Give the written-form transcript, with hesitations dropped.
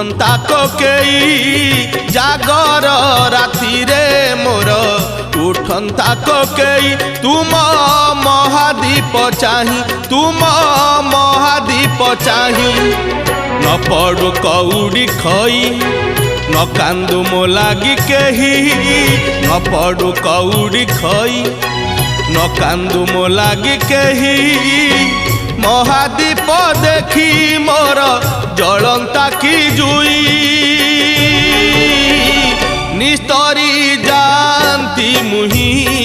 उठंता कोकेई जागर राति रे मोर उठंता कोकेई तुम महादीप चाही तुम महादीप चाही न पड़ू कौड़ी खई न कांदू मो लागी केही न पड़ू कौड़ी खई न कांदू मो लागी केही महादीप देखी मोर जलंता की जुई निस्तरी जानती मुही